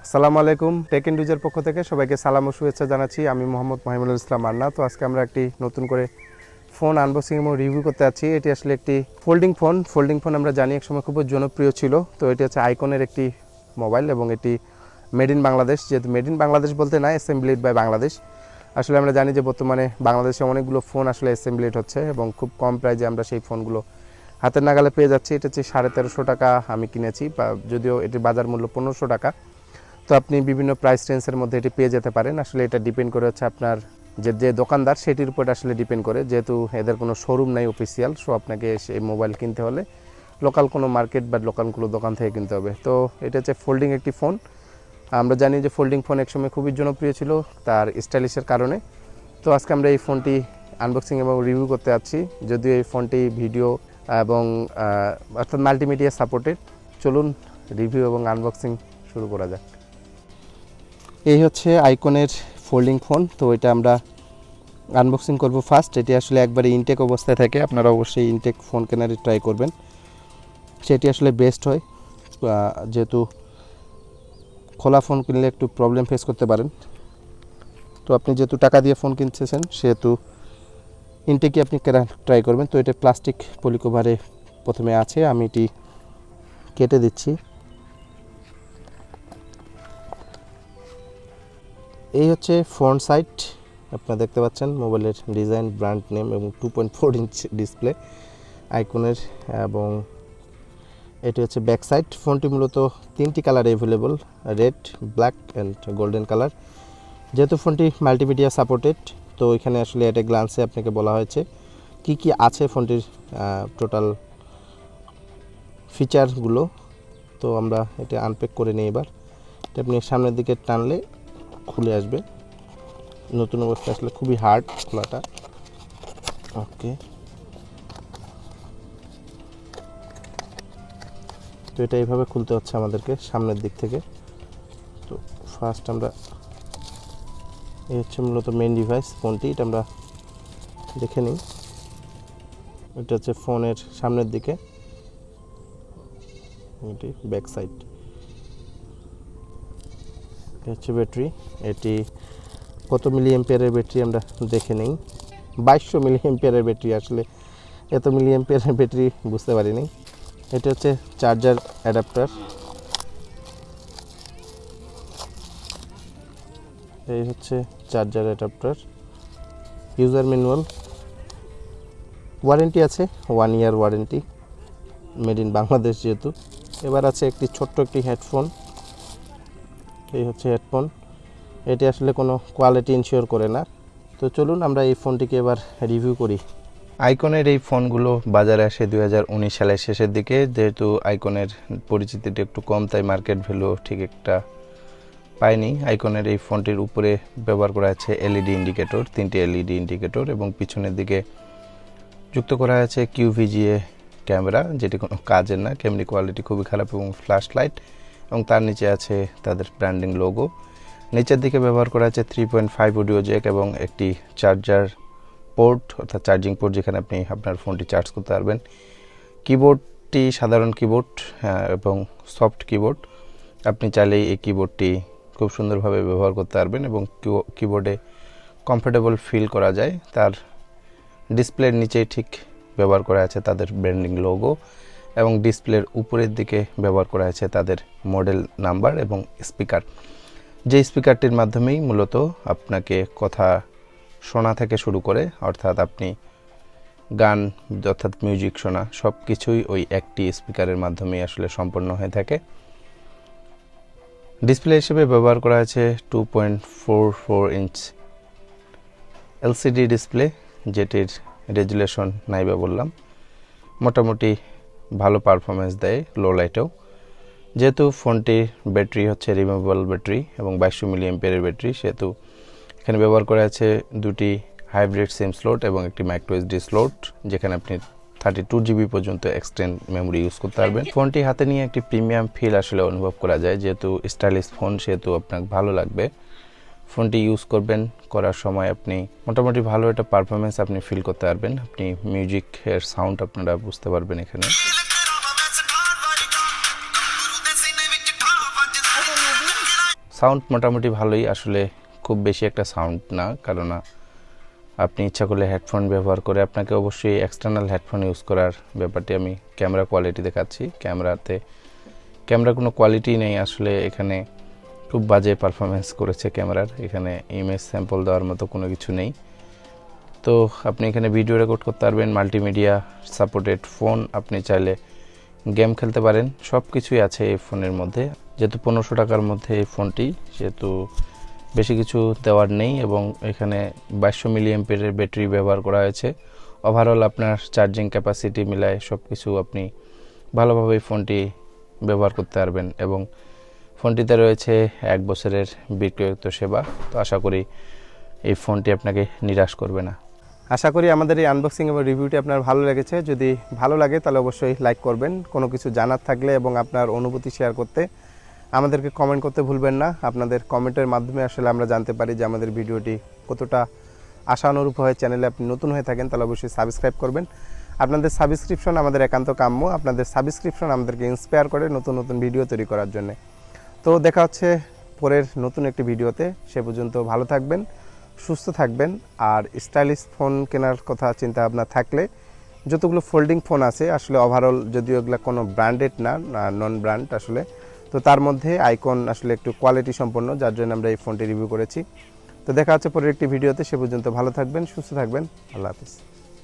আসসালামু আলাইকুম টেক ইন্ডিউজের পক্ষ থেকে সবাইকে সালাম ও শুভেচ্ছা জানাচ্ছি। আমি মোহাম্মদ মাহিমুল ইসলাম মান্না। তো আজকে আমরা একটি নতুন করে ফোন আনবক্সিং এবং রিভিউ করতে যাচ্ছি। এটি আসলে একটি ফোল্ডিং ফোন আমরা জানি একসময় খুব জনপ্রিয় ছিল। তো এটি হচ্ছে আইকনের একটি মোবাইল এবং এটি মেড ইন বাংলাদেশ। যেহেতু মেড ইন বাংলাদেশ বলতে না, অ্যাসেম্বলিড বাই বাংলাদেশ। আসলে আমরা জানি যে বর্তমানে বাংলাদেশে অনেকগুলো ফোন আসলে অ্যাসেম্বলিড হচ্ছে এবং খুব কম প্রাইজে আমরা সেই ফোনগুলো হাতের নাগালে পেয়ে যাচ্ছি। এটা হচ্ছে 1350 টাকা আমি কিনেছি, বা যদিও এটির বাজার মূল্য 1500 টাকা। তো আপনি বিভিন্ন প্রাইস রেঞ্জের মধ্যে এটি পেয়ে যেতে পারেন। আসলে এটা ডিপেন্ড করে হচ্ছে আপনার যে দোকানদার সেটির উপর আসলে ডিপেন্ড করে, যেহেতু এদের কোনো শোরুম নাই অফিসিয়াল। সো আপনাকে সেই মোবাইল কিনতে হলে লোকাল কোনো মার্কেট বা লোকাল কোনো দোকান থেকে কিনতে হবে। তো এটা হচ্ছে ফোল্ডিং একটি ফোন। আমরা জানি যে ফোল্ডিং ফোন একসময় খুবই জনপ্রিয় ছিল তার স্টাইলিশের কারণে। তো আজকে আমরা এই ফোনটি আনবক্সিং এবং রিভিউ করতে যাচ্ছি। যদিও এই ফোনটি ভিডিও এবং অর্থাৎ মাল্টিমিডিয়া সাপোর্টেড। চলুন রিভিউ এবং আনবক্সিং শুরু করা যাক। এই হচ্ছে আইকনের ফোল্ডিং ফোন। তো এটা আমরা আনবক্সিং করব ফার্স্ট। এটি আসলে একবারে ইনটেক অবস্থায় থাকে, আপনারা অবশ্যই ইনটেক ফোন কেনার ট্রাই করবেন, সেটি আসলে বেস্ট হয়। যেহেতু খোলা ফোন কিনলে একটু প্রবলেম ফেস করতে পারেন। তো আপনি যেহেতু টাকা দিয়ে ফোন কিনতেছেন সেহেতু ইনটেকই আপনি কেনা ট্রাই করবেন। তো এটা প্লাস্টিক পলিকভারে প্রথমে আছে, আমি এটি কেটে দিচ্ছি। এই হচ্ছে ফ্রন্ট সাইড, আপনারা দেখতে পাচ্ছেন মোবাইলের ডিজাইন, ব্র্যান্ড নেম এবং 2.4 ইঞ্চ ডিসপ্লে আইকনের। এবং এটি হচ্ছে ব্যাক সাইড। ফোনটি মূলত 3টি colour available, red, black and golden colour. যেহেতু ফোনটি মাল্টিমিডিয়া সাপোর্টেড, তো এখানে আসলে এটা গ্লান্সে আপনাকে বলা হয়েছে কি কি আছে ফোনটির টোটাল ফিচারগুলো। তো আমরা এটা আনপ্যাক করে নিই এবার। এটা আপনি সামনের দিকে টানলে খুলে আসবে। নতুন অবস্থা আসলে খুবই হার্ড খোলাটা। ওকে, তো এটা এইভাবে খুলতে হচ্ছে আমাদেরকে সামনের দিক থেকে। তো ফার্স্ট আমরা এই হচ্ছে মূলত মেন ডিভাইস ফোনটি, এটা আমরা দেখে নিই। এটা হচ্ছে ফোনের সামনের দিকে, এটি ব্যাক সাইড। এটা হচ্ছে ব্যাটারি। এটি কত মিলি অ্যাম্পিয়ারের ব্যাটারি আমরা দেখে নিই। 2200 মিলি অ্যাম্পিয়ারের ব্যাটারি। আসলে এত মিলি অ্যাম্পিয়ারের ব্যাটারি বুঝতে পারিনি। এটা হচ্ছে চার্জার অ্যাডাপ্টার। এই হচ্ছে charger adapter. User manual. Warranty আছে 1 year warranty, made in Bangladesh যেহেতু। এবার আছে একটি ছোট্ট একটি হেডফোন। এই হচ্ছে হেডফোন। এটি আসলে কোনো কোয়ালিটি ইনশিওর করে না। তো চলুন আমরা এই ফোনটিকে এবার রিভিউ করি। আইকনের এই ফোনগুলো বাজারে আসে 2019 সালের শেষের দিকে। যেহেতু আইকনের পরিচিতিটা একটু কম, তাই মার্কেট ভ্যালু ঠিক একটা পায়নি। আইকনের এই ফোনটির উপরে ব্যবহার করা আছে এলইডি ইন্ডিকেটর, 3টি এলইডি ইন্ডিকেটর, এবং পিছনের দিকে যুক্ত করা আছে কিউভিজিএ ক্যামেরা, যেটি কোনো কাজের না, ক্যামেরা কোয়ালিটি খুবই খারাপ, এবং ফ্ল্যাশ লাইট, এবং তার নিচে আছে তাদের ব্র্যান্ডিং লোগো। নিচের দিকে ব্যবহার করা আছে 3.5 অডিও জ্যাক এবং একটি চার্জার পোর্ট, অর্থাৎ চার্জিং পোর্ট, যেখানে আপনি আপনার ফোনটি চার্জ করতে পারবেন। কিবোর্ডটি সাধারণ কিবোর্ড এবং সফট কিবোর্ড। আপনি চাইলেই এই কিবোর্ডটি খুব সুন্দরভাবে ব্যবহার করতে পারবেন এবং কিবোর্ডে কমফোর্টেবল ফিল করা যায়। তার ডিসপ্লের নিচেই ঠিক ব্যবহার করা আছে তাদের ব্র্যান্ডিং লোগো, এবং ডিসপ্লের উপরের দিকে ব্যবহার করা আছে তাদের মডেল নাম্বার এবং স্পিকার, যে স্পিকারটির মাধ্যমেই মূলত আপনাকে কথা শোনা থেকে শুরু করে, অর্থাৎ আপনি গান অর্থাৎ মিউজিক শোনা সব কিছুই ওই একটি স্পিকারের মাধ্যমেই আসলে সম্পন্ন হয়ে থাকে। ডিসপ্লে হিসেবে ব্যবহার করা আছে 2.44 ইঞ্চ এলসিডি ডিসপ্লে, যেটির রেজুলেশন নাইবা বললাম, মোটামুটি ভালো পারফরমেন্স দেয় লো লাইটেও। যেহেতু ফোনটির ব্যাটারি হচ্ছে রিমুভেবল ব্যাটারি এবং 2200 মিলি অ্যাম্পিয়ারের ব্যাটারি, সেহেতু এখানে ব্যবহার করা আছে 2টি হাইব্রিড সিম স্লট এবং একটি মাইক্রো এসডি স্লট, যেখানে আপনি 32 জিবি পর্যন্ত এক্সটেন্ড মেমোরি ইউজ করতে পারবেন। ফোনটি হাতে নিয়ে একটি প্রিমিয়াম ফিল আসলে অনুভব করা যায়। যেহেতু স্টাইলিশ ফোন, সেহেতু আপনাকে ভালো লাগবে। ফোনটি ইউজ করার সময় আপনি মোটামুটি ভালো একটা পারফরমেন্স আপনি ফিল করতে পারবেন। আপনি মিউজিকের সাউন্ড আপনারা বুঝতে পারবেন এখানে। সাউন্ড মোটামুটি ভালোই, আসলে খুব বেশি একটা সাউন্ড না, কারণ আপনি ইচ্ছা করলে হেডফোন ব্যবহার করে আপনাকে অবশ্যই এক্সটার্নাল হেডফোন ইউজ করার ব্যাপারটি আমি ক্যামেরা কোয়ালিটি দেখাচ্ছি। ক্যামেরার কোনো কোয়ালিটি নেই আসলে, এখানে খুব বাজে পারফরমেন্স করেছে ক্যামেরার। এখানে ইমেজ স্যাম্পল দেওয়ার মতো কোনো কিছু নেই। তো আপনি এখানে ভিডিও রেকর্ড করতে পারবেন, মাল্টিমিডিয়া সাপোর্টেড ফোন, আপনি চাইলে গেম খেলতে পারেন, সব কিছুই আছে এই ফোনের মধ্যে। যেহেতু 1500 টাকার মধ্যে এই ফোনটি, সেহেতু বেশি কিছু দেওয়ার নেই এবং এখানে 2200 মিলিঅ্যাম্পিয়ারের ব্যাটারি ব্যবহার করা হয়েছে। ওভারঅল আপনার চার্জিং ক্যাপাসিটি মিলায় সব কিছু আপনি ভালোভাবে এই ফোনটি ব্যবহার করতে পারবেন এবং ফোনটিতে রয়েছে 1 বছরের বিক্রয়োক্ত সেবা। তো আশা করি এই ফোনটি আপনাকে নিরাশ করবে না। আশা করি আমাদের এই আনবক্সিং এবং রিভিউটি আপনার ভালো লেগেছে। যদি ভালো লাগে তাহলে অবশ্যই লাইক করবেন, কোনো কিছু জানার থাকলে এবং আপনার অনুভূতি শেয়ার করতে আমাদেরকে কমেন্ট করতে ভুলবেন না। আপনাদের কমেন্টের মাধ্যমে আসলে আমরা জানতে পারি যে আমাদের ভিডিওটি কতটা আশানুরূপ হয়। চ্যানেলে আপনি নতুন হয়ে থাকেন তাহলে অবশ্যই সাবস্ক্রাইব করবেন। আপনাদের সাবস্ক্রিপশন আমাদের একান্ত কাম্য, আপনাদের সাবস্ক্রিপশন আমাদেরকে ইন্সপায়ার করে নতুন নতুন ভিডিও তৈরি করার জন্য। তো দেখা হচ্ছে পরের নতুন একটি ভিডিওতে। সে পর্যন্ত ভালো থাকবেন, সুস্থ থাকবেন। আর স্টাইলিশ ফোন কেনার কথা চিন্তা ভাবনা থাকলে যতগুলো ফোল্ডিং ফোন আছে আসলে ওভারঅল, যদিও এগুলো কোনো ব্র্যান্ডেড না, নন ব্র্যান্ড আসলে, তো তার মধ্যে আইকন আসলে একটু কোয়ালিটি সম্পন্ন, যার জন্য আমরা এই ফোনটি রিভিউ করেছি। তো দেখা হচ্ছে পরের একটি ভিডিওতে। সে পর্যন্ত ভালো থাকবেন, সুস্থ থাকবেন। আল্লাহ হাফিজ।